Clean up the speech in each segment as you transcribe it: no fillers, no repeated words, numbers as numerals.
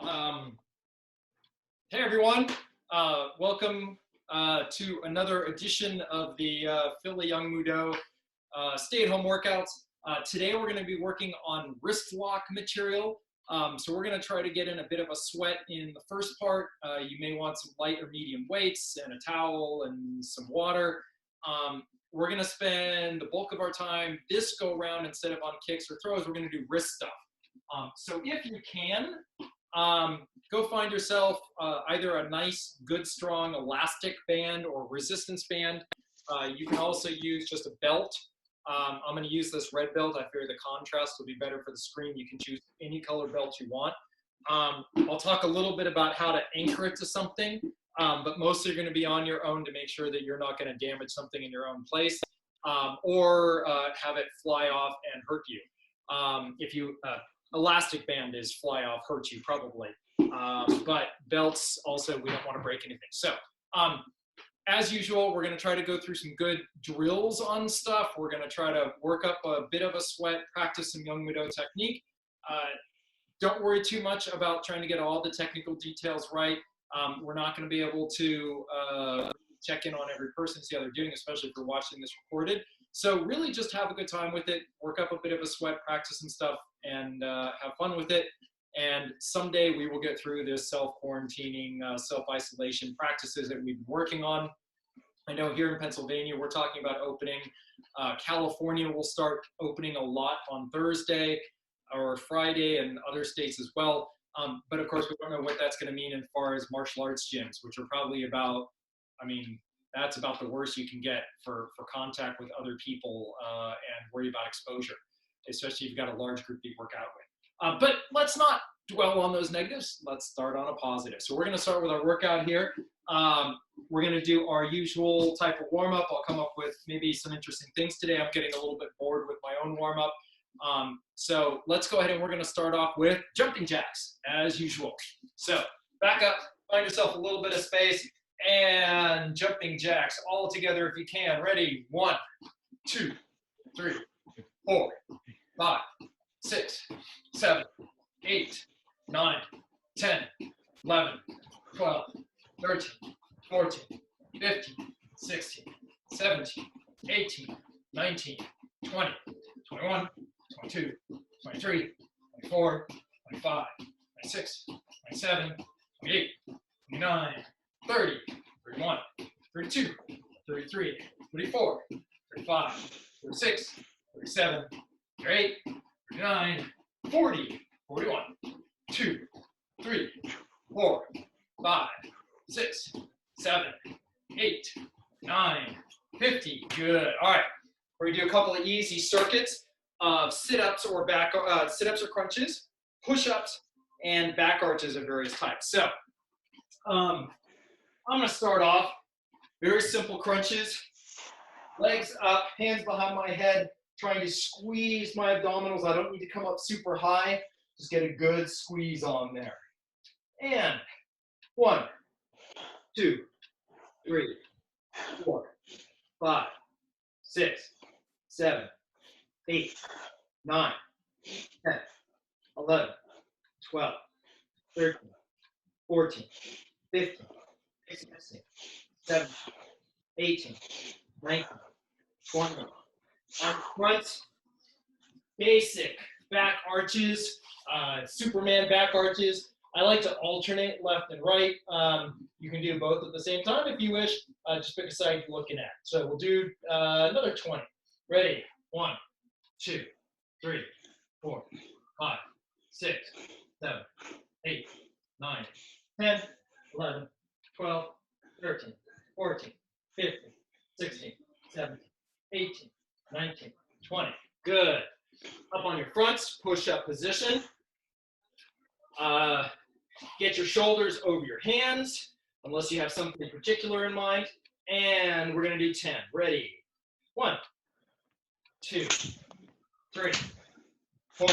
Um, hey everyone, welcome to another edition of the Philly Yongmudo stay-at-home workouts. Today we're going to be working on wrist lock material. So we're going to try to get in a bit of a sweat in the first part. You may want some light or medium weights and a towel and some water. We're going to spend the bulk of our time this go round, instead of on kicks or throws, we're going to do wrist stuff. So if you can, go find yourself either a nice, good, strong elastic band or resistance band. You can also use just a belt. I'm going to use this red belt. I figure the contrast will be better for the screen. You can choose any color belt you want. I'll talk a little bit about how to anchor it to something, but mostly you're going to be on your own to make sure that you're not going to damage something in your own place, or have it fly off and hurt you. If you elastic band is fly off, hurt you probably, but belts also, we don't want to break anything. So as usual, we're going to try to go through some good drills on stuff. We're going to try to work up a bit of a sweat, practice some Yongmudo technique. Don't worry too much about trying to get all the technical details right. We're not going to be able to check in on every person, see how they're doing, especially if you're watching this recorded. So really just have a good time with it, work up a bit of a sweat, practice some stuff, and have fun with it. And someday we will get through this self-quarantining, self-isolation practices that we've been working on. I know here in Pennsylvania, we're talking about opening. California will start opening a lot on Thursday or Friday, and other states as well. But of course, we don't know what that's going to mean as far as martial arts gyms, which are probably about, I mean, that's about the worst you can get for contact with other people and worry about exposure, especially if you've got a large group that you work out with. But let's not dwell on those negatives. Let's start on a positive. So we're going to start with our workout here. We're going to do our usual type of warm-up. I'll come up with maybe some interesting things today. I'm getting a little bit bored with my own warm-up. So let's go ahead and we're going to start off with jumping jacks, as usual. So back up, find yourself a little bit of space, and jumping jacks all together if you can. Ready? 1, 2, 3, 4, 5, 6, 7, 8, 9, 10, 11, 12, 13, 14, 15, 16, 17, 18, 19, 20, 21, 22, 23, 24, 25, 26, 27, 28, 29, 30, 31, 32, 33, 34, 35, 36, 37, 38, 39, 40, 41, 2, 3, 4, 5, 6, 7, 8, 9, 50. Good. All right. We're going to do a couple of easy circuits of sit-ups or sit-ups or crunches, push-ups, and back arches of various types. So I'm going to start off very simple crunches, legs up, hands behind my head, trying to squeeze my abdominals. I don't need to come up super high. Just get a good squeeze on there. And 1, 2, 3, 4, 5, 6, 7, 8, 9, 10, 11, 12, 13, 14, 15, 16, 17, 18, 19, 20. On front, basic back arches, Superman back arches. I like to alternate left and right. You can do both at the same time if you wish. Just pick a side you're looking at. So we'll do another 20. Ready? 1, 2, 3, 4, 5, 6, 7, 8, 9, 10, 11, 12, 13, 14, 15, 16, 17, 18, 19, 20. Good. Up on your fronts, push-up position. Get your shoulders over your hands, unless you have something particular in mind. And we're going to do 10. Ready? 1, 2, 3, 4,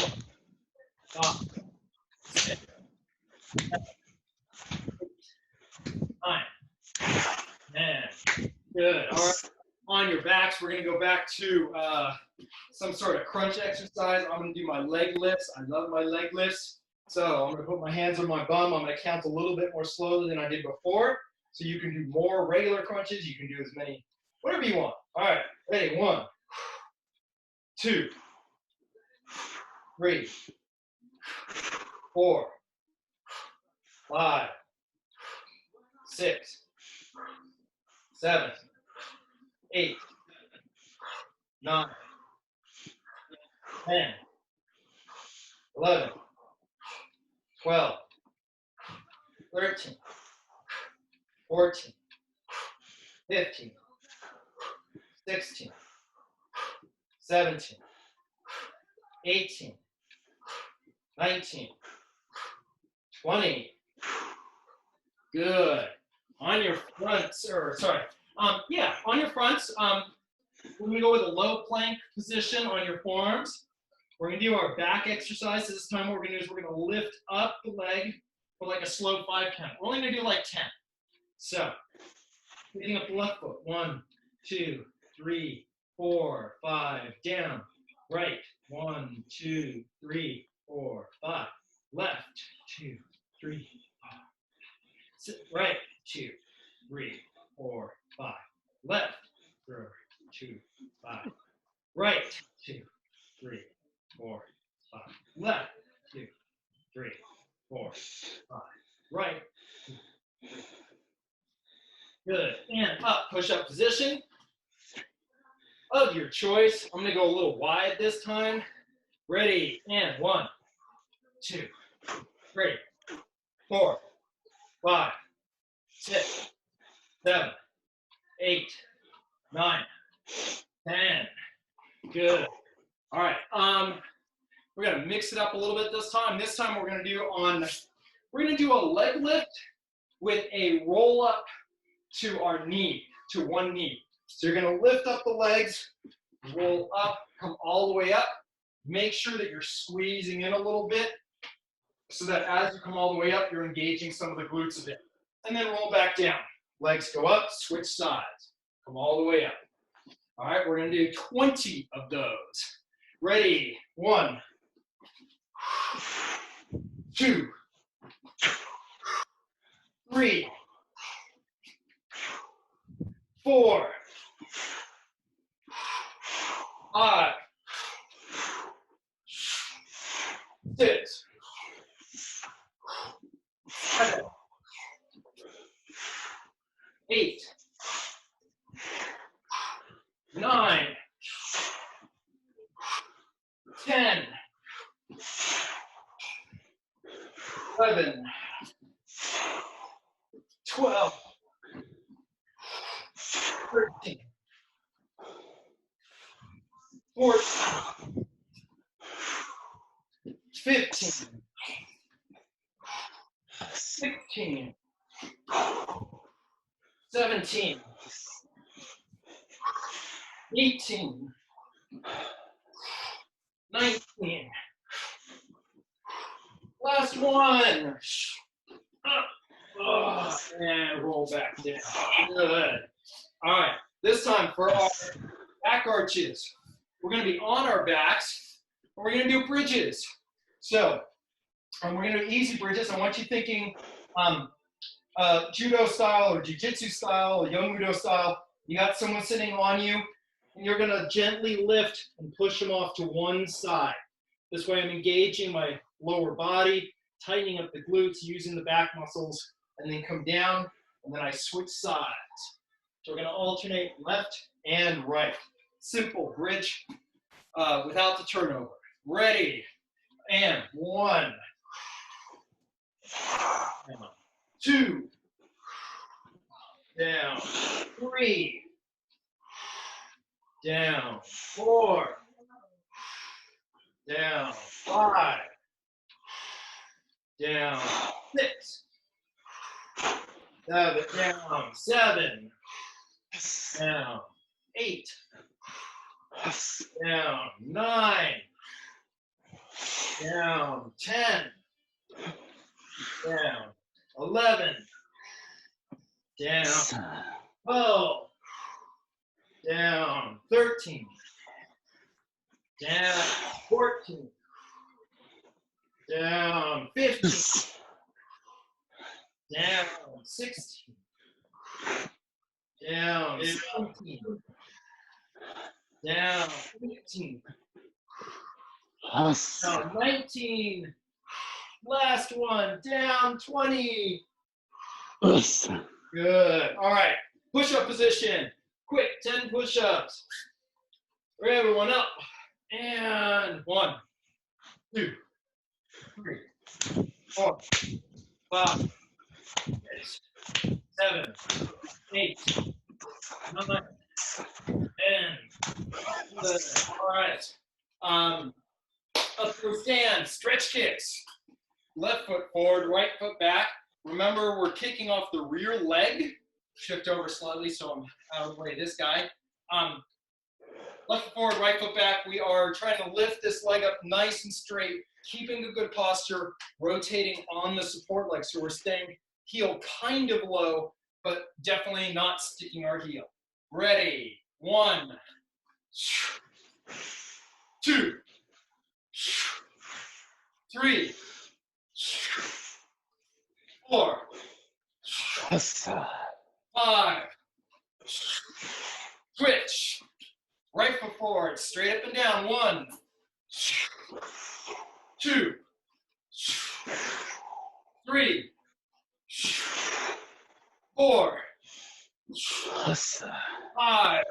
5, 6, 7, 8, 9, 10. Good. All right. On your backs, we're going to go back to some sort of crunch exercise. I'm going to do my leg lifts. I love my leg lifts. So I'm going to put my hands on my bum. I'm going to count a little bit more slowly than I did before. So you can do more regular crunches. You can do as many, whatever you want. All right, ready? 1, 2, 3, 4, 5, 6, 7, 8, 9, 10, 11, 12, 13, 14, 15, 16, 17, 18, 19, 20. Good. On your fronts, or sorry, yeah, on your fronts, we're gonna go with a low plank position on your forearms. We're gonna do our back exercise. This time what we're gonna do is we're gonna lift up the leg for like a slow 5 count. We're only gonna do like 10. So, picking up the left foot, 1, 2, 3, 4, 5, down, right, 1, 2, 3, 4, 5, left, 2, 3, 4, right, 2, 3, 4, 5, left, 2, 5, right, 2, 3, 4, 5, left, 2, 3, 4, 5, right, 2, 3. Good. And up, push-up position of your choice. I'm going to go a little wide this time. Ready, and 1, 2, 3, 4, 5, 6, 7, 8, 9, 10. Good. All right. We're going to mix it up a little bit this time. This time we're going to do a leg lift with a roll up to our knee, to one knee. So you're going to lift up the legs, roll up, come all the way up. Make sure that you're squeezing in a little bit so that as you come all the way up, you're engaging some of the glutes a bit. And then roll back down. Legs go up, switch sides. Come all the way up. All right, we're going to do 20 of those. Ready? 1, 2, 3, 4, 5, 6, 7, 8, 9, 10, 11, 12, 13, 14, 15, 16, 17, 18, 19. Last one. And roll back down. Good. All right. This time for our back arches, we're going to be on our backs, and we're going to do bridges. So, we're going to do easy bridges. I want you thinking judo style or jiu-jitsu style or Yongmudo style. You got someone sitting on you, and you're going to gently lift and push them off to one side. This way I'm engaging my lower body, tightening up the glutes, using the back muscles, and then come down, and then I switch sides. So we're going to alternate left and right. Simple bridge without the turnover. Ready, and 1, 2, down, 3, down, 4, down, 5, down, 6, down, 7, down, 8, down, 9, down, 10, down, 11, down, 12, down, 13, down, 14, Down. 15. Down. 16. Down. 17. Down. 18. Down. 19. Last one. Down. 20. Good. All right. Push-up position. Quick. 10 push-ups. Everyone up. And 1, 2, 3, 4, 5, 6, 7, 8, 9, 10. Good. All right. Up through stand. Stretch kicks. Left foot forward, right foot back. Remember, we're kicking off the rear leg. Shift over slightly so I'm out of the way of this guy. Left foot forward, right foot back. We are trying to lift this leg up nice and straight, keeping a good posture, rotating on the support leg. So we're staying heel kind of low, but definitely not sticking our heel. Ready? 1, 2, 3, 4, 5. Switch. Right foot forward, straight up and down. 1, 2, 3, 4, 5.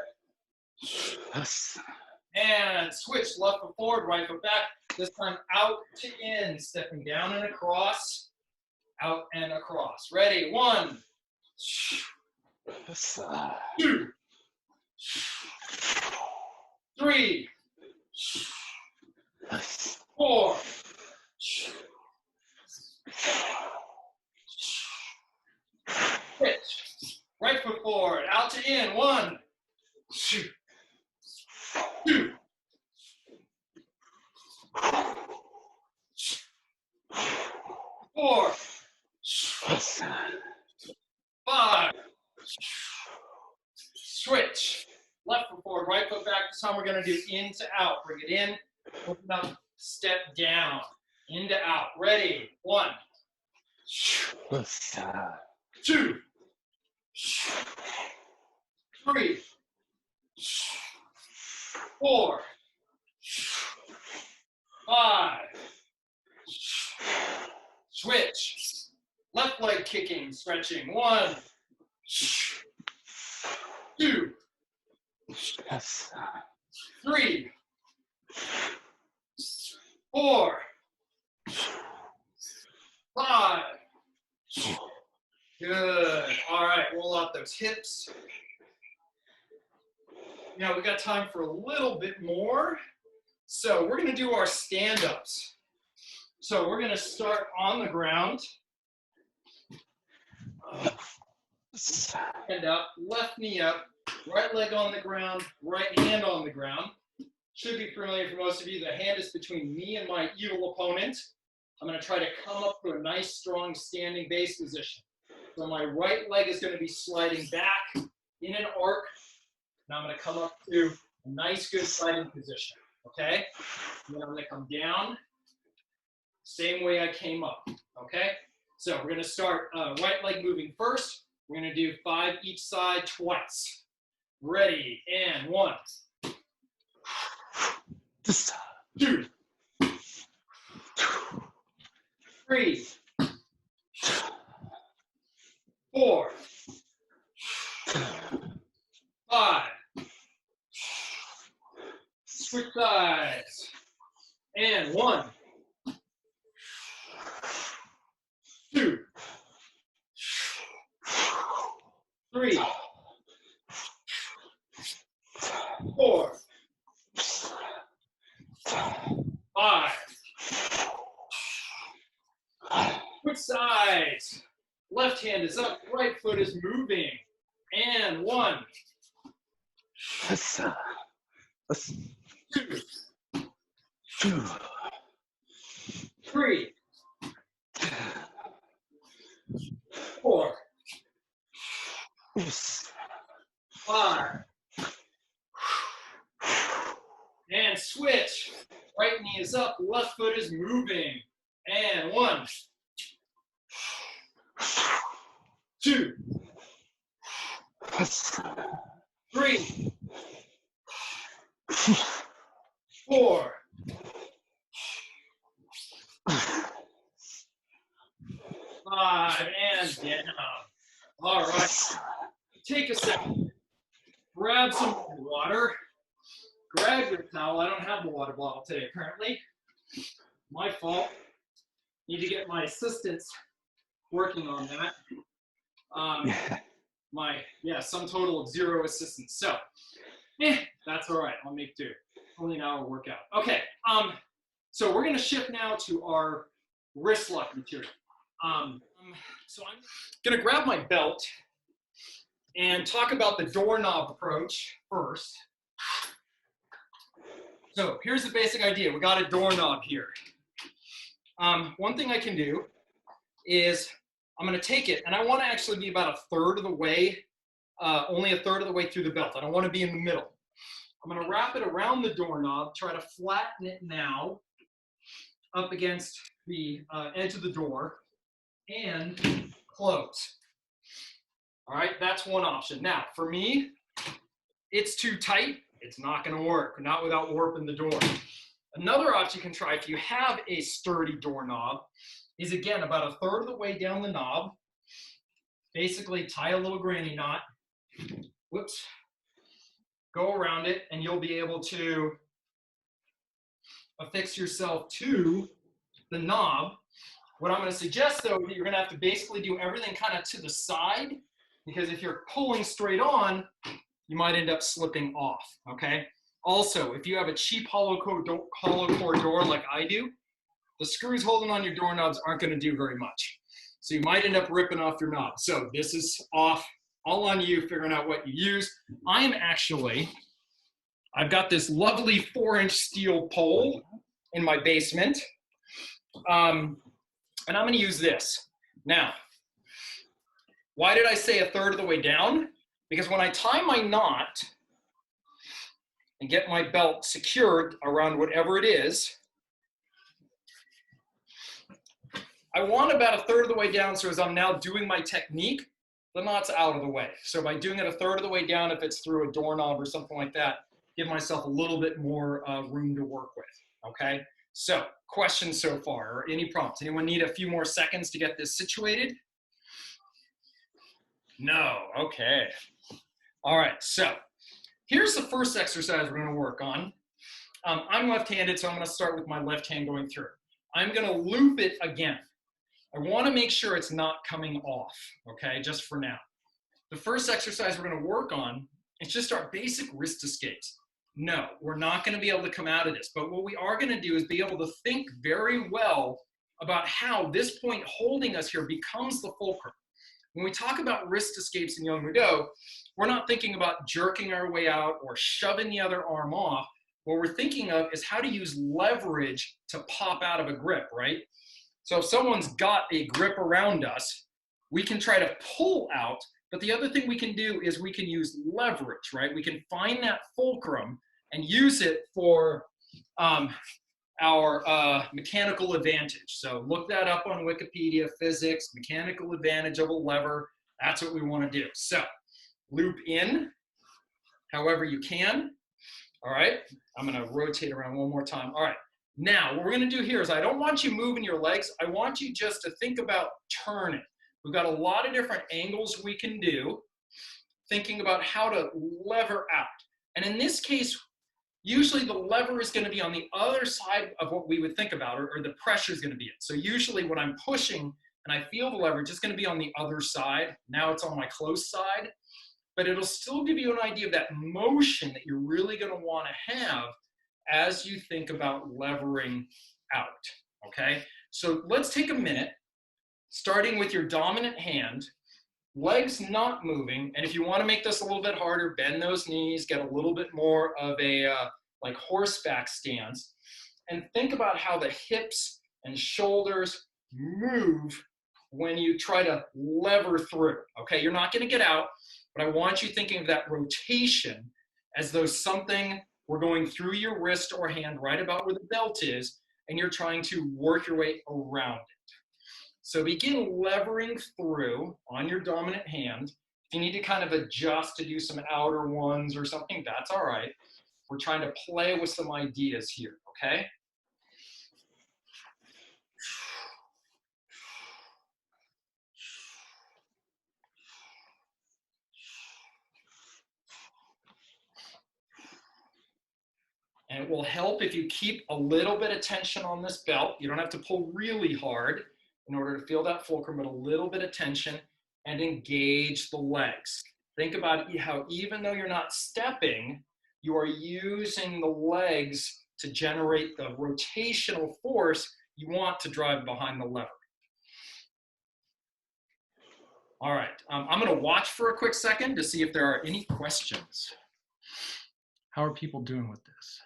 And switch, left foot forward, right foot back. This time out to in, stepping down and across, out and across. Ready? 1, 2, 3, 4, 6. Right foot forward, out to in. 1, 2, 4, 5. Switch. Left foot forward, right foot back. This time we're going to do in to out. Bring it in, open up, step down, in to out. Ready? 1, 2, 3, 4, 5. Switch. Left leg kicking, stretching. 1, 2, 3, 4, 5. Good. All right, roll out those hips. Now we got time for a little bit more. So we're going to do our stand-ups. So we're going to start on the ground. Stand up, left knee up, right leg on the ground, right hand on the ground. Should be familiar for most of you. The hand is between me and my evil opponent. I'm going to try to come up to a nice, strong standing base position. So my right leg is going to be sliding back in an arc. Now I'm going to come up to a nice, good sliding position. Okay? And then I'm going to come down, same way I came up. Okay? So we're going to start right leg moving first. We're going to do 5 each side twice. Ready? And 1, 2, 3, 4, 5. Switch sides. And 1, 2, 3, 4, 5. Switch sides. Left hand is up, right foot is moving. And 1, 2, 3, 4, 5. And switch. Right knee is up, left foot is moving. And 1, 2, 3, 4, 5, and down. All right. Take a second. Grab some water. Grab your towel. I don't have the water bottle today, apparently. My fault. Need to get my assistants working on that. Sum total of 0 assistants. So, that's all right. I'll make do. Only an hour workout. Okay. So we're going to shift now to our wrist lock material. So I'm going to grab my belt and talk about the doorknob approach first. So here's the basic idea. We got a doorknob here. One thing I can do is I'm going to take it, and I want to actually be about 1/3 of the way, only 1/3 of the way through the belt. I don't want to be in the middle. I'm going to wrap it around the doorknob, try to flatten it now up against the edge of the door, and close. All right, that's one option. Now, for me, it's too tight. It's not going to work, not without warping the door. Another option you can try if you have a sturdy doorknob is, again, about 1/3 of the way down the knob. Basically, tie a little granny knot. Whoops. Go around it, and you'll be able to affix yourself to the knob. What I'm going to suggest, though, is that you're going to have to basically do everything kind of to the side, because if you're pulling straight on, you might end up slipping off, okay? Also, if you have a cheap hollow core door like I do, the screws holding on your doorknobs aren't going to do very much. So you might end up ripping off your knob. So this is all on you, figuring out what you use. I've got this lovely 4-inch steel pole in my basement. And I'm going to use this. Now, why did I say 1/3 of the way down? Because when I tie my knot and get my belt secured around whatever it is, I want about 1/3 of the way down, so as I'm now doing my technique, the knot's out of the way. So by doing it 1/3 of the way down, if it's through a doorknob or something like that, give myself a little bit more room to work with, okay? So, questions so far, or any prompts? Anyone need a few more seconds to get this situated? No, okay. All right, so here's the first exercise we're gonna work on. I'm left-handed, so I'm gonna start with my left hand going through. I'm gonna loop it again. I wanna make sure it's not coming off, okay, just for now. The first exercise we're gonna work on is just our basic wrist escapes. No, we're not gonna be able to come out of this, but what we are gonna do is be able to think very well about how this point holding us here becomes the fulcrum. When we talk about wrist escapes in Yongmudo, we're not thinking about jerking our way out or shoving the other arm off. What we're thinking of is how to use leverage to pop out of a grip, right? So if someone's got a grip around us, we can try to pull out, but the other thing we can do is we can use leverage, right? We can find that fulcrum and use it for our mechanical advantage. So look that up on Wikipedia, physics, mechanical advantage of a lever. That's what we want to do. So loop in however you can. All right, I'm going to rotate around one more time. All right, now what we're going to do here is I don't want you moving your legs. I want you just to think about turning. We've got a lot of different angles we can do, thinking about how to lever out. And in this case, usually the lever is going to be on the other side of what we would think about, or the pressure is going to be it. So usually when I'm pushing and I feel the leverage, it's going to be on the other side. Now it's on my close side, but it'll still give you an idea of that motion that you're really going to want to have as you think about levering out, okay? So let's take a minute, starting with your dominant hand, legs not moving, and if you want to make this a little bit harder, bend those knees, get a little bit more of a like horseback stance, and think about how the hips and shoulders move when you try to lever through, okay? You're not going to get out, but I want you thinking of that rotation as though something were going through your wrist or hand right about where the belt is, and you're trying to work your way around it. So begin levering through on your dominant hand. If you need to kind of adjust to do some outer ones or something, that's all right. We're trying to play with some ideas here, okay? And it will help if you keep a little bit of tension on this belt. You don't have to pull really hard in order to feel that fulcrum, but a little bit of tension and engage the legs. Think about how even though you're not stepping, you are using the legs to generate the rotational force you want to drive behind the lever. All right, I'm gonna watch for a quick second to see if there are any questions. How are people doing with this?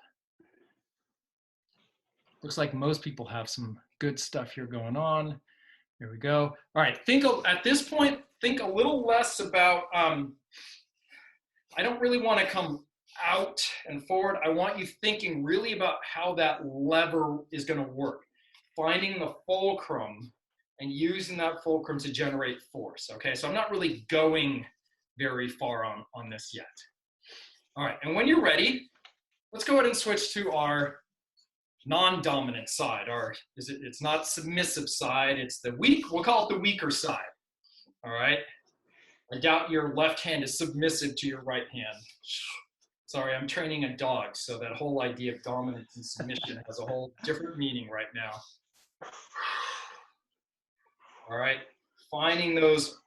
Looks like most people have some good stuff here going on. Here we go. All right, at this point, think a little less about, I don't really want to come out and forward. I want you thinking really about how that lever is going to work. Finding the fulcrum and using that fulcrum to generate force, okay? So I'm not really going very far on this yet. All right, and when you're ready, let's go ahead and switch to our non-dominant side, it's not submissive side, it's the weak, we'll call it the weaker side, all right? I doubt your left hand is submissive to your right hand. Sorry, I'm training a dog, so that whole idea of dominance and submission has a whole different meaning right now. All right, finding those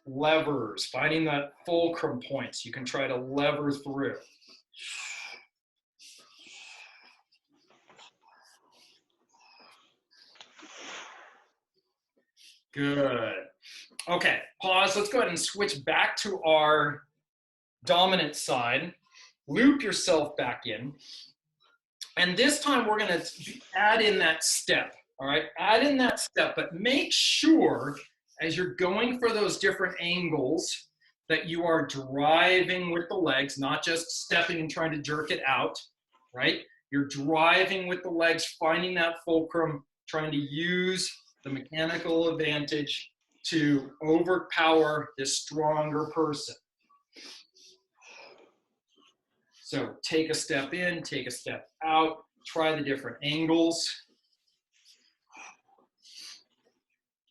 levers, finding that fulcrum points you can try to lever through. Good. Okay, pause. Let's go ahead and switch back to our dominant side. Loop yourself back in. And this time we're going to add in that step. All right, add in that step, but make sure as you're going for those different angles that you are driving with the legs, not just stepping and trying to jerk it out, right? You're driving with the legs, finding that fulcrum, trying to use the mechanical advantage to overpower this stronger person. So take a step in, take a step out, try the different angles.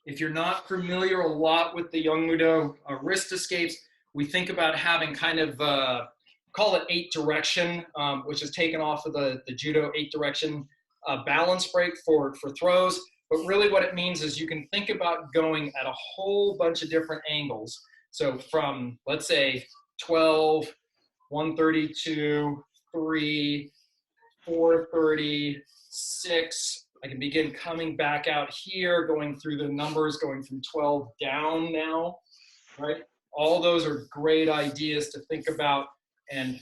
If you're not familiar a lot with the Yongmudo wrist escapes, we think about having kind of, call it 8 direction, which is taken off of the judo 8 direction balance break for throws. But really what it means is you can think about going at a whole bunch of different angles. So from, let's say, 12, 132, 3, 430, 6. I can begin coming back out here, going through the numbers, going from 12 down now, right? All those are great ideas to think about. And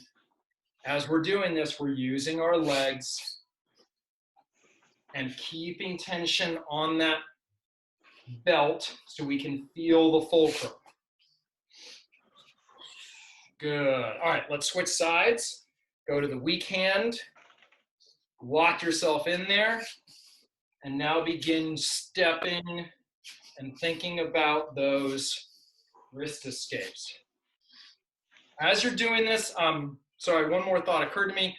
as we're doing this, we're using our legs and keeping tension on that belt so we can feel the fulcrum. Good. All right, let's switch sides. Go to the weak hand. Lock yourself in there. And now begin stepping and thinking about those wrist escapes. As you're doing this, sorry, one more thought occurred to me.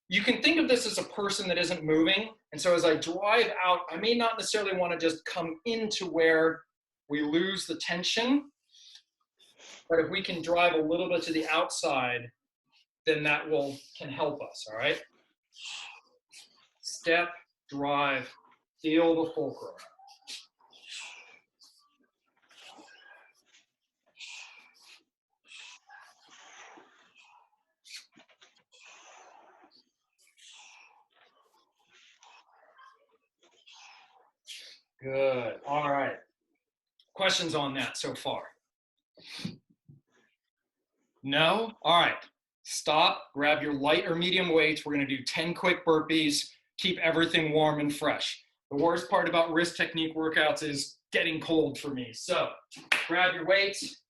You can think of this as a person that isn't moving. And so as I drive out, I may not necessarily want to just come into where we lose the tension. But if we can drive a little bit to the outside, then that can help us, all right? Step, drive, feel the fulcrum. Good. All right. Questions on that so far? No? All right. Stop, grab your light or medium weights. We're going to do 10 quick burpees. Keep everything warm and fresh. The worst part about wrist technique workouts is getting cold for me. So grab your weights,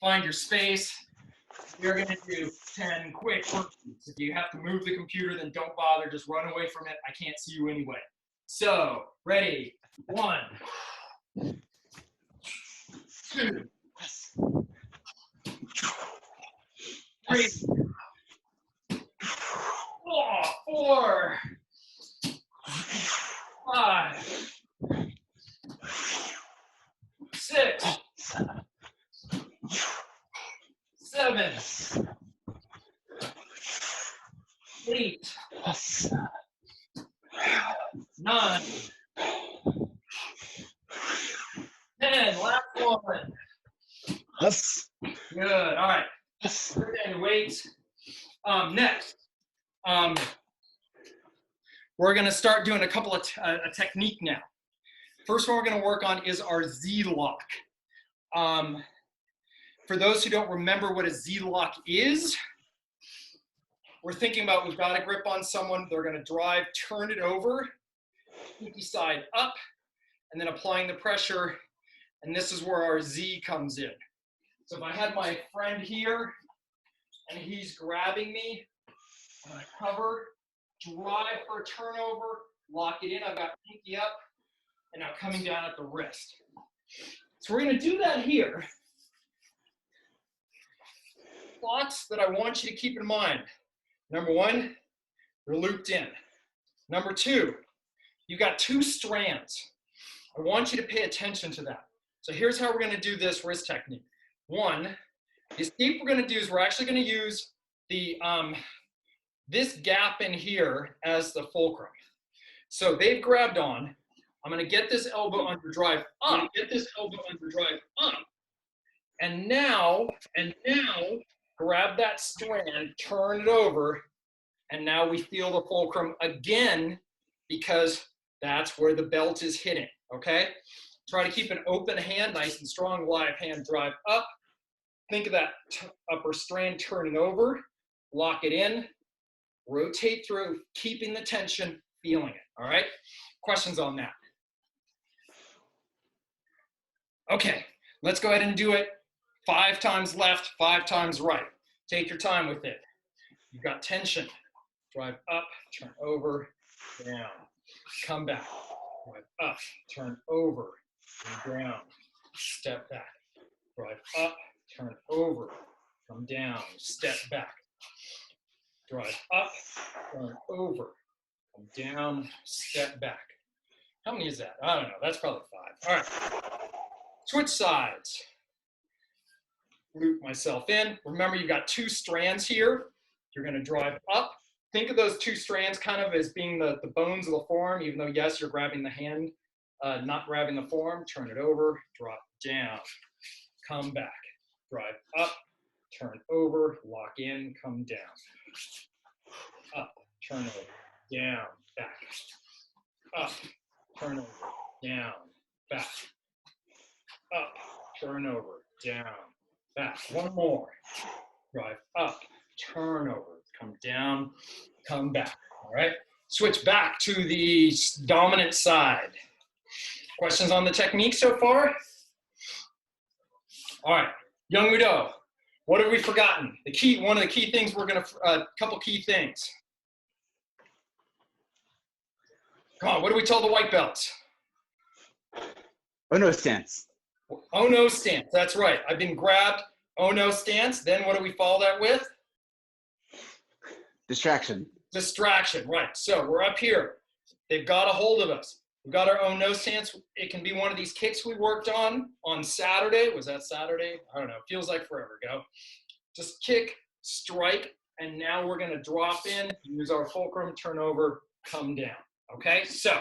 find your space, we're going to do 10 quick worksheets. If you have to move the computer, then don't bother. Just run away from it. I can't see you anyway. So, ready? 1, 2, 3, 4, 5, 6, 7, 8, 9, 10. Last one. Good. All right. Good. And wait. Next, we're going to start doing a couple of a technique now. First one we're going to work on is our Z lock. For those who don't remember what a Z lock is, we're thinking about we've got a grip on someone, they're going to drive, turn it over, pinky side up, and then applying the pressure, and this is where our Z comes in. So if I had my friend here, and he's grabbing me, I'm going to cover, drive for a turnover, lock it in, I've got pinky up, and now coming down at the wrist. So we're going to do that here. Thoughts that I want you to keep in mind. Number 1, you're looped in. Number 2, you've got 2 strands. I want you to pay attention to that. So here's how we're going to do this wrist technique. 1, the escape we're going to do is we're actually going to use the this gap in here as the fulcrum. So they've grabbed on. I'm going to get this elbow under drive up. And now, grab that strand, turn it over, and now we feel the fulcrum again because that's where the belt is hitting, okay? Try to keep an open hand, nice and strong, live hand, drive up. Think of that upper strand turning over, lock it in, rotate through, keeping the tension, feeling it, all right? Questions on that? Okay, let's go ahead and do it. 5 times left, 5 times right. Take your time with it. You've got tension. Drive up, turn over, down. Come back. Drive up, turn over, and down. Step back. Drive up, turn over, come down, step back. Drive up, turn over, come down, step back. How many is that? I don't know. That's probably 5. All right. Switch sides. Loop myself in. Remember, you've got 2 strands here. You're going to drive up. Think of those 2 strands kind of as being the bones of the forearm, even though, yes, you're grabbing the hand, not grabbing the forearm. Turn it over, drop down, come back, drive up, turn over, lock in, come down. Up, turn over, down, back. Up, turn over, down, back. Up, turn over, down, back. One more. Drive up, turn over, come down, come back. All right. Switch back to the dominant side. Questions on the technique so far? All right. Yongmudo, what have we forgotten? One of the key things we're going to, a couple key things. Come on, what do we tell the white belts? Oh no stance. Oh no stance, that's right. I've been grabbed, oh no stance. Then what do we follow that with? Distraction. Distraction, right. So we're up here. They've got a hold of us. We've got our oh no stance. It can be one of these kicks we worked on Saturday. Was that Saturday? I don't know. Feels like forever ago. Just kick, strike, and now we're going to drop in, use our fulcrum, turn over, come down. Okay, so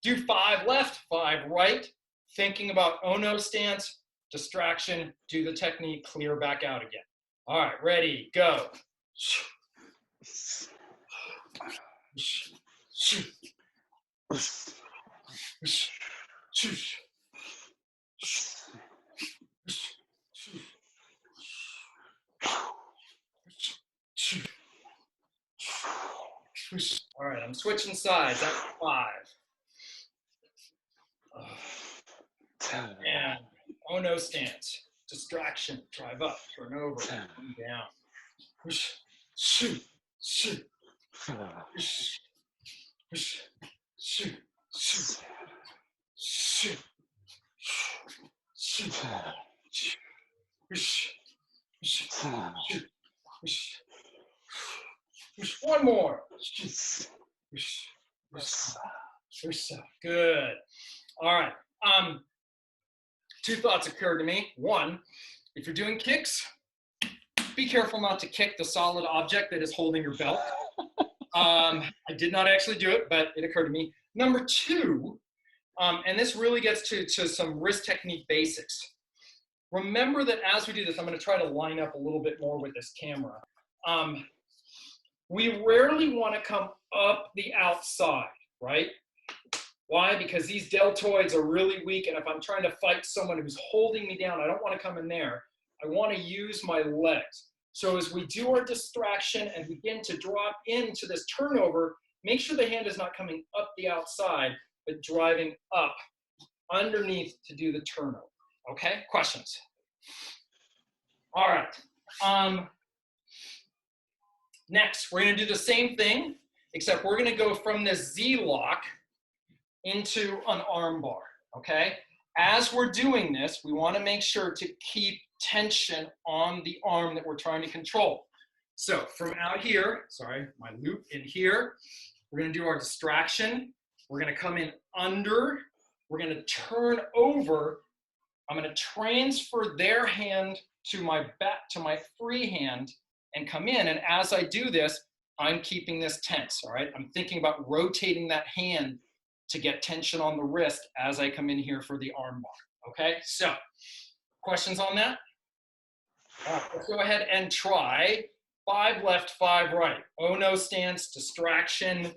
do 5 left, 5 right, thinking about oh no stance, distraction, do the technique, clear back out again. All right, ready, go. All right, I'm switching sides. That's 5. And oh no stance. distraction, drive up, turn over, come down. Whoosh, shoot, shoot, whoosh, whoosh, shoot, shoot, shoot, shoot, shoot, whoosh, whoosh, shoot, whoosh, whoosh. One more. Whoosh, whoosh, whoosh, whoosh. Good. All right. Two thoughts occurred to me. One, if you're doing kicks, be careful not to kick the solid object that is holding your belt. I did not actually do it, but it occurred to me. Number two, and this really gets to some wrist technique basics. Remember that as we do this, I'm going to try to line up a little bit more with this camera. We rarely want to come up the outside, right? Why? Because these deltoids are really weak, and if I'm trying to fight someone who's holding me down, I don't want to come in there. I want to use my legs. So as we do our distraction and begin to drop into this turnover, make sure the hand is not coming up the outside, but driving up underneath to do the turnover. Okay, questions? All right. Next, we're going to do the same thing, except we're going to go from this Z lock into an arm bar, okay? As we're doing this, we want to make sure to keep tension on the arm that we're trying to control. So from out here, sorry, my loop in here, we're going to do our distraction. We're going to come in under. We're going to turn over. I'm going to transfer their hand to my back, to my free hand, and come in. And as I do this, I'm keeping this tense, all right? I'm thinking about rotating that hand to get tension on the wrist as I come in here for the arm bar, okay? So, questions on that? All right, let's go ahead and try 5 left, 5 right. Oh-no stance, distraction,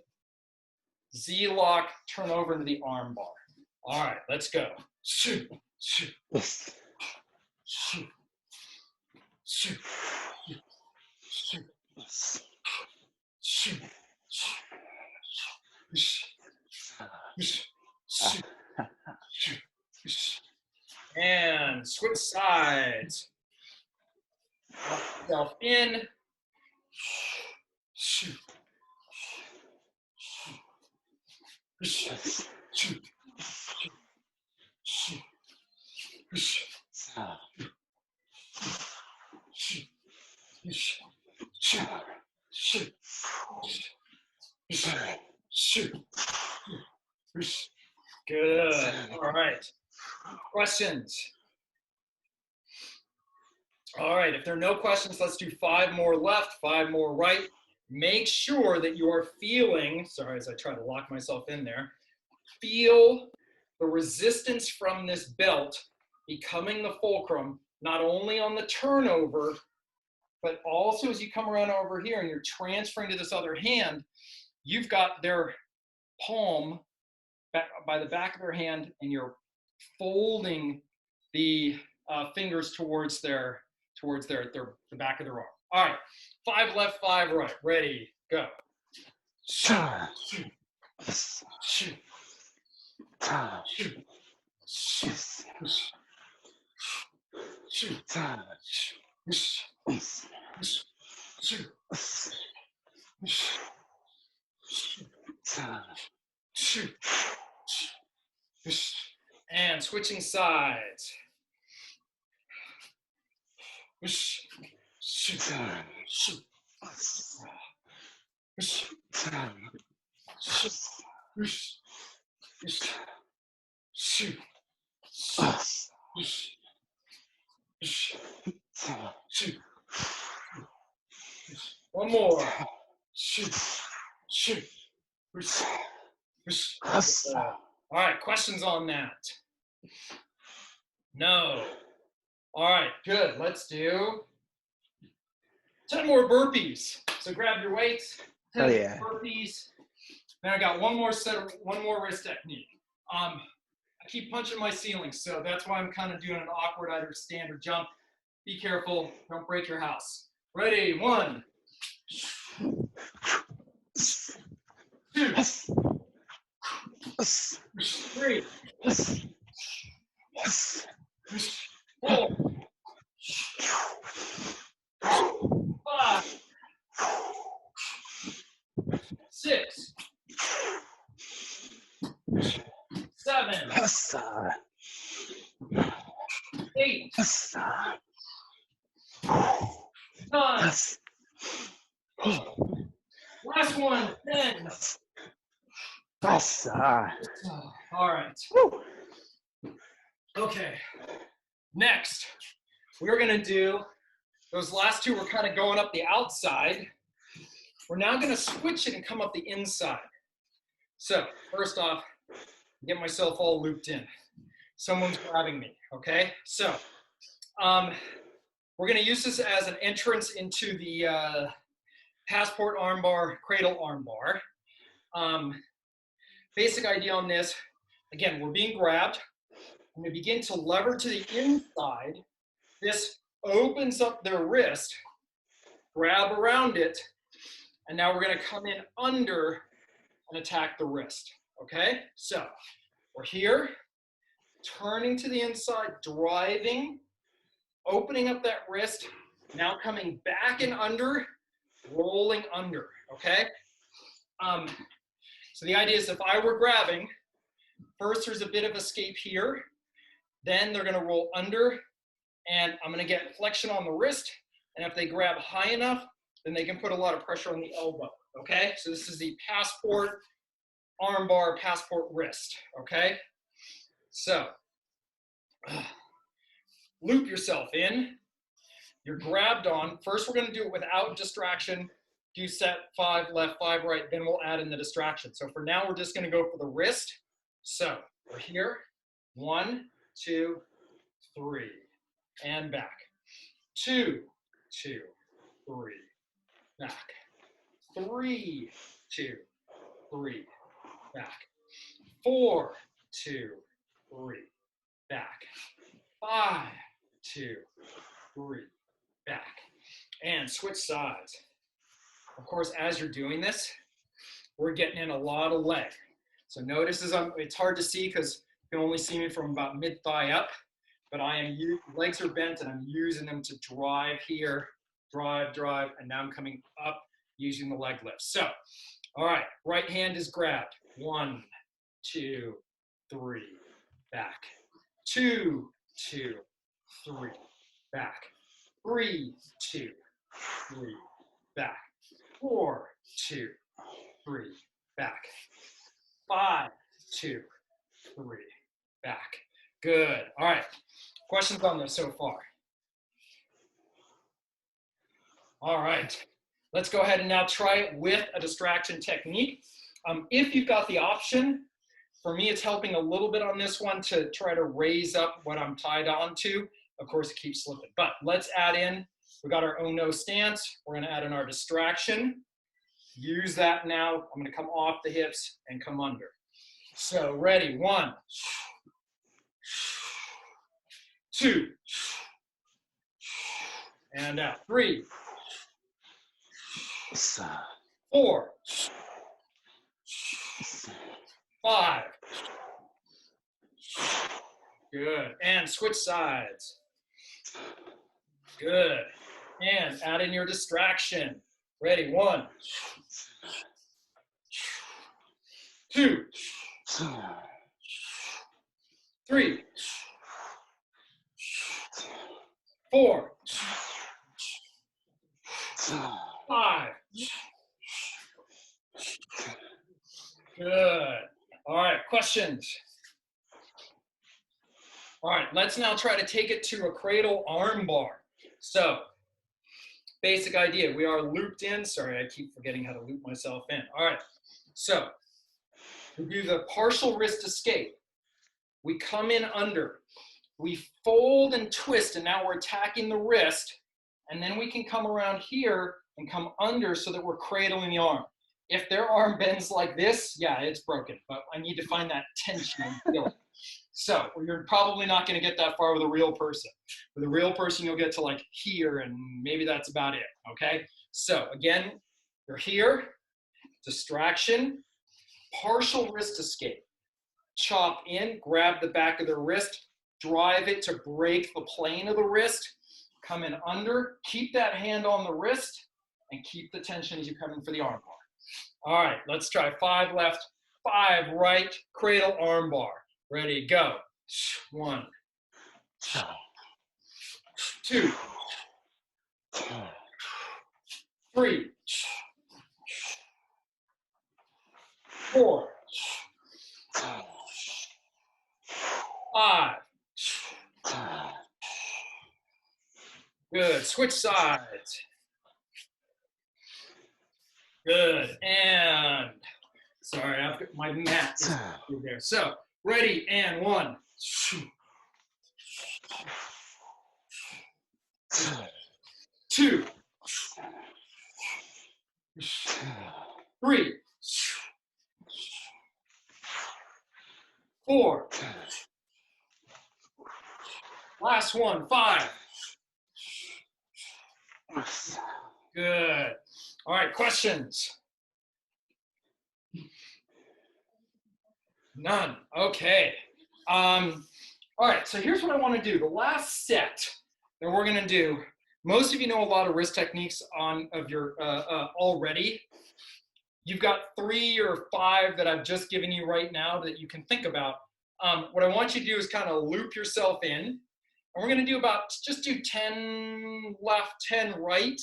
Z-lock, turn over into the arm bar. All right, let's go. Shoot, shoot, shoot, shoot, shoot, shoot, shoot, and switch sides. Lock yourself in. Shoot. Shoot. Shoot. Shoot. Shoot. Shoot. Good. All right. Questions? All right. If there are no questions, let's do 5 more left, 5 more right. Make sure that you are feeling, sorry, as I try to lock myself in there, feel the resistance from this belt becoming the fulcrum, not only on the turnover, but also as you come around over here and you're transferring to this other hand, you've got their palm by the back of their hand, and you're folding the fingers towards the back of their arm. All right, 5 left, 5 right. Ready, go. Shoot, shoot, shoot, shoot, shoot, shoot. And switching sides. Shoot. Shoot. Shoot. Shoot. Shoot. One more. Shoot. Shoot. All right, questions on that? No. All right, good. Let's do 10 more burpees. So grab your weights. 10 burpees. Then I got one more wrist technique. I keep punching my ceiling, so that's why I'm kind of doing an awkward either stand or jump. Be careful, don't break your house. Ready, 1, 2, 3, 4, 7, Hassa. 8, Hassa. 9, Hassa. last one, 10. Hassa. All right. Woo. Okay. Next, we're going to do, those last two were kind of going up the outside. We're now going to switch it and come up the inside. So first off, get myself all looped in. Someone's grabbing me, okay? So we're going to use this as an entrance into the passport armbar, cradle armbar. Basic idea on this, again, we're being grabbed. I'm going to begin to lever to the inside. This opens up their wrist, grab around it, and now we're going to come in under and attack the wrist, okay? So we're here, turning to the inside, driving, opening up that wrist, now coming back and under, rolling under, okay? So the idea is if I were grabbing, first there's a bit of escape here, then they're gonna roll under, and I'm gonna get flexion on the wrist, and if they grab high enough, then they can put a lot of pressure on the elbow, okay? So this is the passport armbar, passport wrist, okay? So, loop yourself in, you're grabbed on. First, we're gonna do it without distraction. Do set 5 left, 5 right, then we'll add in the distraction. So for now, we're just gonna go for the wrist. So we're here, 1, 2, 3, and back. 2, 2, 3, back. 3, 2, 3, back. 4, 2, 3, back. 5, 2, 3, back. And switch sides. Of course, as you're doing this, we're getting in a lot of leg. So notice as it's hard to see because you can only see me from about mid-thigh up, but legs are bent and I'm using them to drive here, drive, and now I'm coming up using the leg lift. So, all right, right hand is grabbed. 1, 2, 3, back. 2, 2, 3, back. 3, 2, 3, back. 4, 2, 3, back. 5, 2, 3, back. Good. All right. Questions on this so far? All right. Let's go ahead and now try it with a distraction technique. If you've got the option, for me, it's helping a little bit on this one to try to raise up what I'm tied on to. Of course, it keeps slipping. But let's add in, we got our oh-no stance. We're going to add in our distraction. Use that now. I'm going to come off the hips and come under. So ready, 1, 2, and out. 3, 4, 5. Good. And switch sides. Good. And add in your distraction. Ready, 1, 2, 3, 4, 5. Good. All right, questions? All right, let's now try to take it to a cradle arm bar. So, basic idea, we are looped in. Sorry, I keep forgetting how to loop myself in. All right, so we do the partial wrist escape. We come in under. We fold and twist, and now we're attacking the wrist. And then we can come around here and come under so that we're cradling the arm. If their arm bends like this, yeah, it's broken. But I need to find that tension and feel it. So you're probably not going to get that far with a real person. With a real person, you'll get to like here, and maybe that's about it, okay? So again, you're here, distraction, partial wrist escape. Chop in, grab the back of the wrist, drive it to break the plane of the wrist, come in under, keep that hand on the wrist, and keep the tension as you come in for the arm bar. All right, let's try 5 left, 5 right, cradle arm bar. Ready, go. 1, 2, 3, 4, 5. Good. Switch sides. Good. And sorry, I've got my mat is over there. So ready and 1, 2, 3, 4. Last one, 5. Good. All right, questions? None. Okay. All right, so here's what I want to do. The last set that we're going to do, most of you know a lot of wrist techniques of your already. You've got 3 or 5 that I've just given you right now that you can think about. What I want you to do is kind of loop yourself in. And we're going to do just do 10 left, 10 right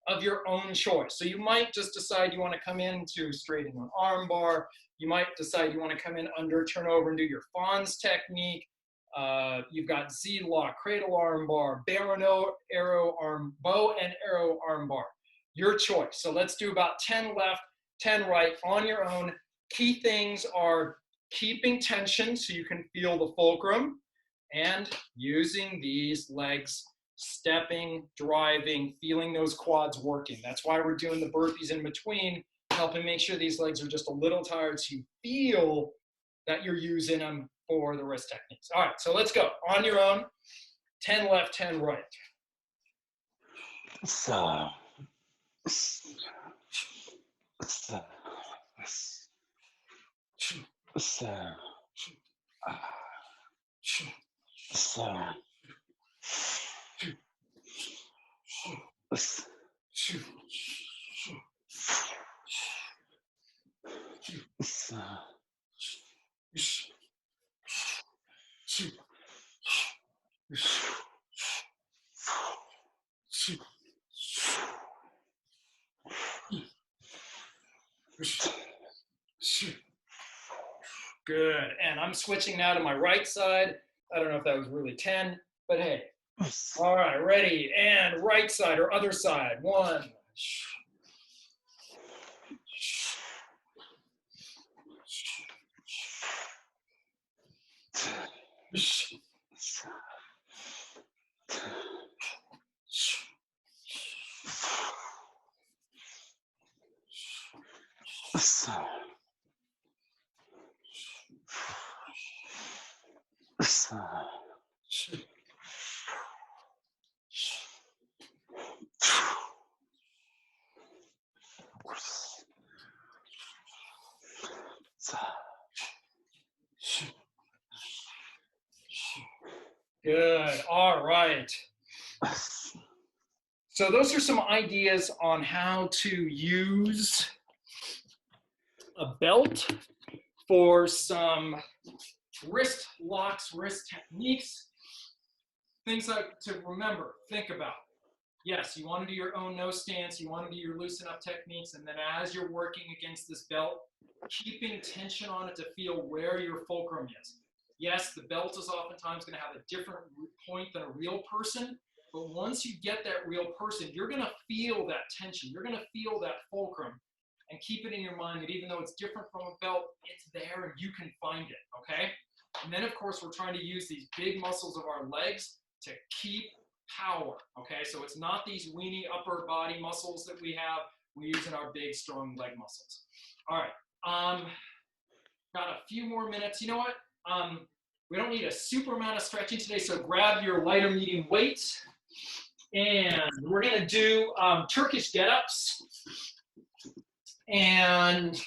of your own choice. So you might just decide you want to come into straighten an arm bar. You might decide you want to come in under, turn over and do your Fons technique. You've got Z-lock, cradle arm bar, bow and arrow arm bar. Your choice. So let's do about 10 left, 10 right on your own. Key things are keeping tension so you can feel the fulcrum and using these legs, stepping, driving, feeling those quads working. That's why we're doing the burpees in between, helping make sure these legs are just a little tired so you feel that you're using them for the wrist techniques. All right, so let's go. On your own, 10 left, 10 right. So. Good, and I'm switching now to my right side. I don't know if that was really 10, but hey. All right, ready, and right side or other side. 1. Good, all right. So those are some ideas on how to use a belt for some wrist locks, wrist techniques, things like to remember, think about. Yes, you want to do your own no stance, you want to do your loosen up techniques, and then as you're working against this belt, keeping tension on it to feel where your fulcrum is. Yes, the belt is oftentimes going to have a different point than a real person, but once you get that real person, you're going to feel that tension. You're going to feel that fulcrum, and keep it in your mind that even though it's different from a belt, it's there and you can find it, okay? And then, of course, we're trying to use these big muscles of our legs to keep power, okay? So it's not these weenie upper body muscles that we have. We're using our big, strong leg muscles. All right, got a few more minutes. You know what? We don't need a super amount of stretching today, so grab your lighter medium weights. And we're gonna do Turkish get-ups. And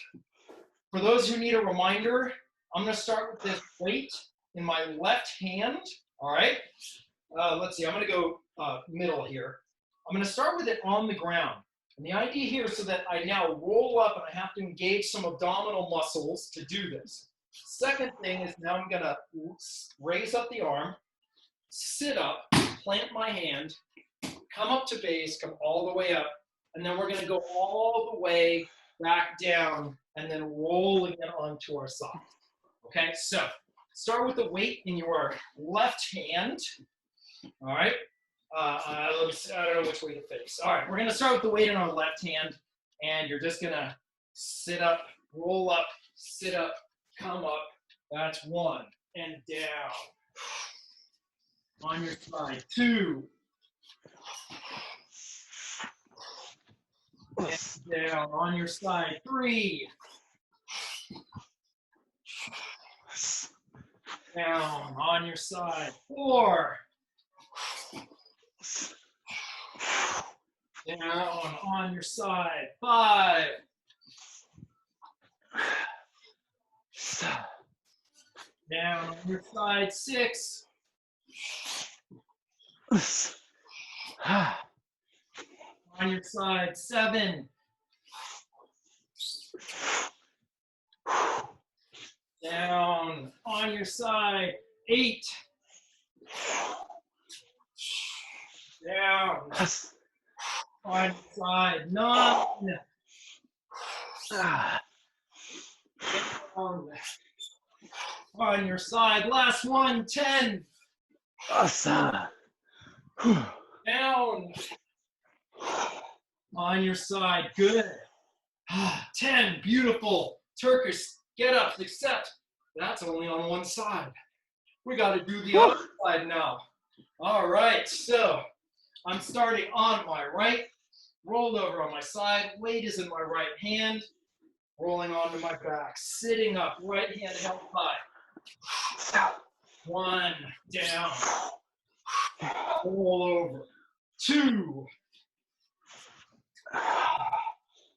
for those who need a reminder, I'm gonna start with this weight in my left hand, all right? Let's see, I'm gonna go middle here. I'm gonna start with it on the ground. And the idea here is so that I now roll up and I have to engage some abdominal muscles to do this. Second thing is now I'm gonna raise up the arm, sit up, plant my hand, come up to base, come all the way up, and then we're gonna go all the way back down and then roll again onto our side. Okay, so start with the weight in your left hand. All right. Let me see, I don't know which way to face. All right, we're gonna start with the weight in our left hand, and you're just gonna sit up, roll up, sit up, come up. That's one, and down. On your side, two, and down. On your side, three, down. On your side, four, down. On your side, five, down. On your side, six, on your side, seven, down. On your side, eight, down. On your side, nine, down. On your side, last one, 10, down. On your side, good. 10, beautiful. Turkish, get up, accept. That's only on one side. We got to do the other side now. All right, so I'm starting on my right, rolled over on my side, weight is in my right hand, rolling onto my back, sitting up, right hand held high. One, down, roll over. Two,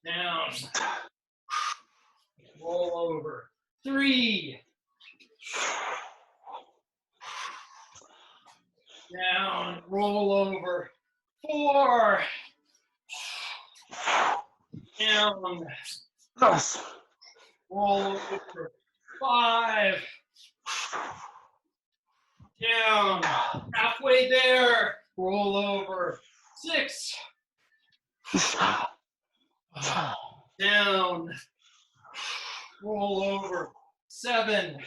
down, roll over. Three, down, roll over. Four, down, roll over. Five, down, halfway there, roll over. Six, down, roll over. Seven,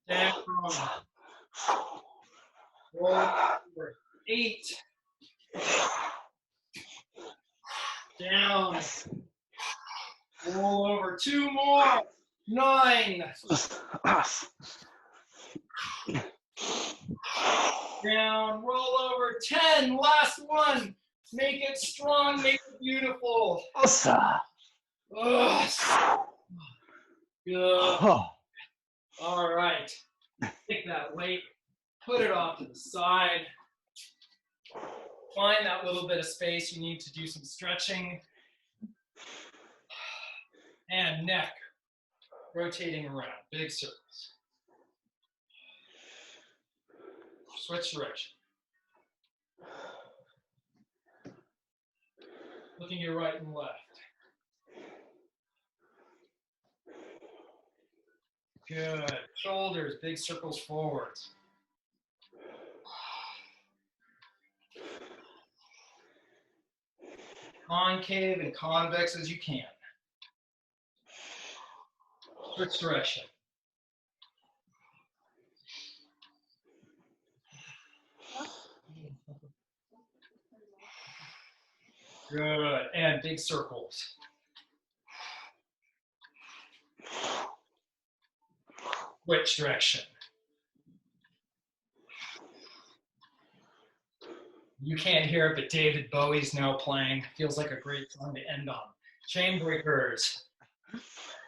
down, roll over. Eight, down, roll over. Two more. Nine, down, roll over. 10, last one. Make it strong, make it beautiful. Good. All right. Take that weight, put it off to the side. Find that little bit of space you need to do some stretching. And neck, rotating around, big circles. Switch direction. Looking your right and left. Good. Shoulders, big circles forwards. Concave and convex as you can. Switch direction. Good. And big circles. Switch direction. You can't hear it, but David Bowie's now playing. Feels like a great song to end on. Chainbreakers.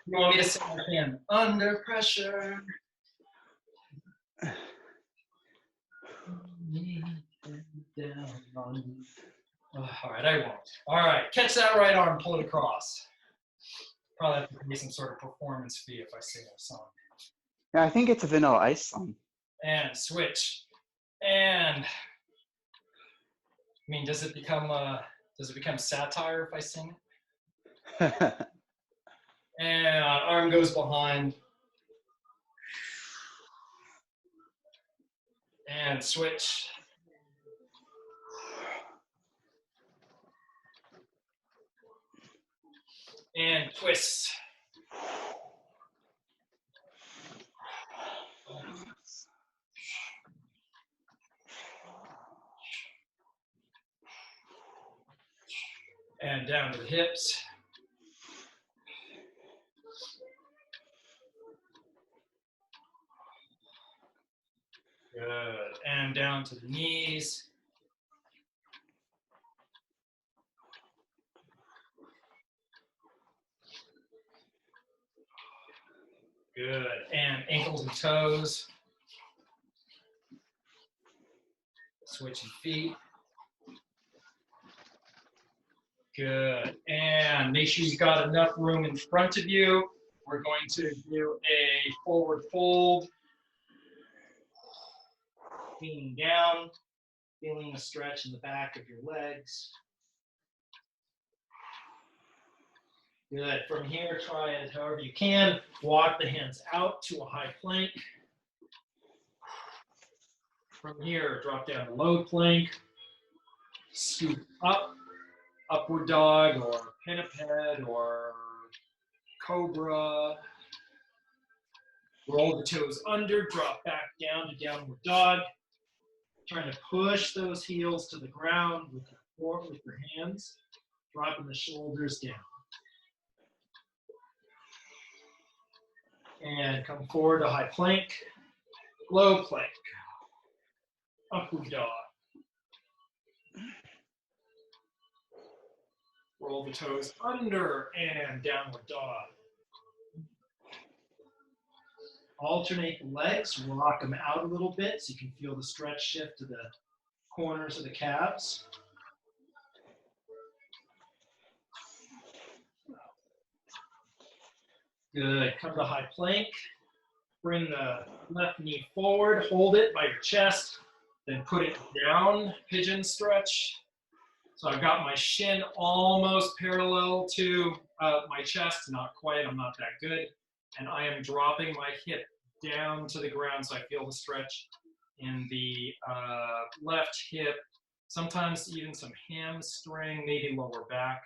You want me to sing again? Under pressure. All right, I won't. All right, catch that right arm, pull it across. Probably have to pay some sort of performance fee if I sing a song. Yeah, I think it's a Vanilla Ice song. And switch. And I mean, does it become satire if I sing it? And arm goes behind. And switch. And twist. And down to the hips. Good. And down to the knees. Good. And ankles and toes. Switching feet. Good. And make sure you've got enough room in front of you. We're going to do a forward fold. Leaning down, feeling a stretch in the back of your legs. Good. From here, try it however you can. Walk the hands out to a high plank. From here, drop down to low plank. Scoop up, upward dog, or pinniped, or cobra. Roll the toes under, drop back down to downward dog. Trying to push those heels to the ground with your hands, dropping the shoulders down. And come forward to high plank, low plank, upward dog. Roll the toes under and downward dog. Alternate the legs, rock them out a little bit so you can feel the stretch shift to the corners of the calves. Good. Come to high plank. Bring the left knee forward, hold it by your chest, then put it down, pigeon stretch. So I've got my shin almost parallel to my chest, not quite, I'm not that good. And I am dropping my hip down to the ground so I feel the stretch in the left hip, sometimes even some hamstring, maybe lower back.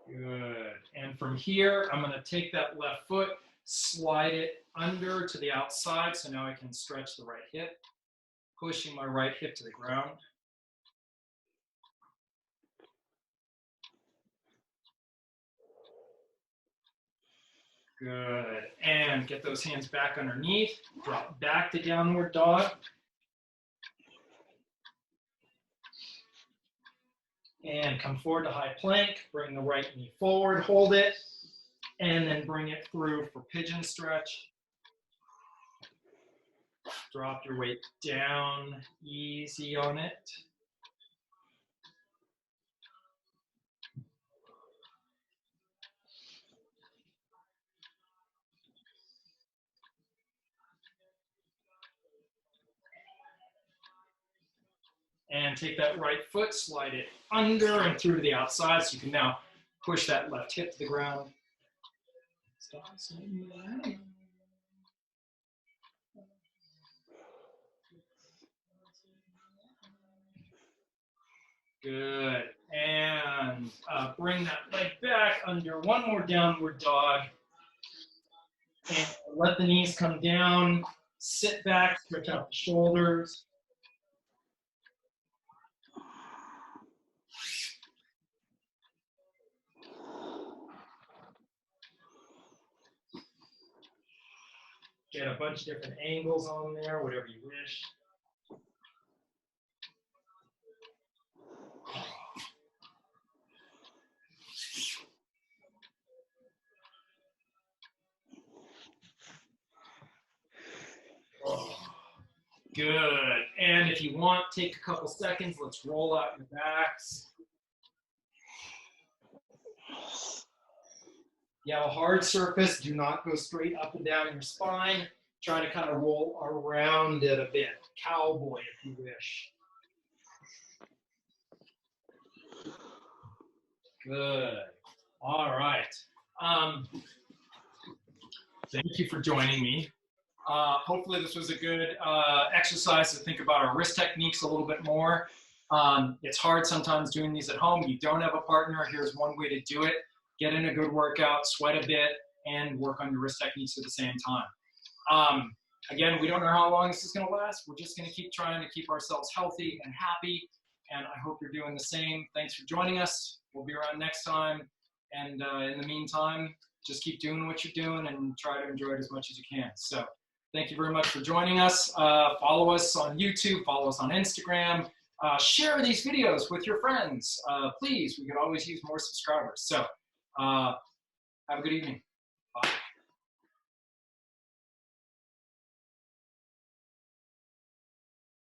Good. And from here, I'm going to take that left foot, slide it under to the outside, so now I can stretch the right hip, pushing my right hip to the ground. Good. And get those hands back underneath. Drop back to downward dog. And come forward to high plank. Bring the right knee forward, hold it, and then bring it through for pigeon stretch. Drop your weight down, easy on it. And take that right foot, slide it under and through to the outside, so you can now push that left hip to the ground. Good. And bring that leg back under. One more downward dog. And let the knees come down. Sit back, stretch out the shoulders. Get a bunch of different angles on there, whatever you wish. Good. And if you want, take a couple seconds. Let's roll out your backs. You have a hard surface. Do not go straight up and down your spine. try to kind of roll around it a bit. Cowboy, if you wish. Good. All right. Thank you for joining me. Hopefully this was a good exercise to think about our wrist techniques a little bit more. It's hard sometimes doing these at home. You don't have a partner. Here's one way to do it. Get in a good workout, sweat a bit, and work on your wrist techniques at the same time. Again, we don't know how long this is going to last. We're just going to keep trying to keep ourselves healthy and happy. And I hope you're doing the same. Thanks for joining us. We'll be around next time. And in the meantime, just keep doing what you're doing and try to enjoy it as much as you can. So thank you very much for joining us. Follow us on YouTube, follow us on Instagram. Share these videos with your friends. Please, we could always use more subscribers. So have a good evening.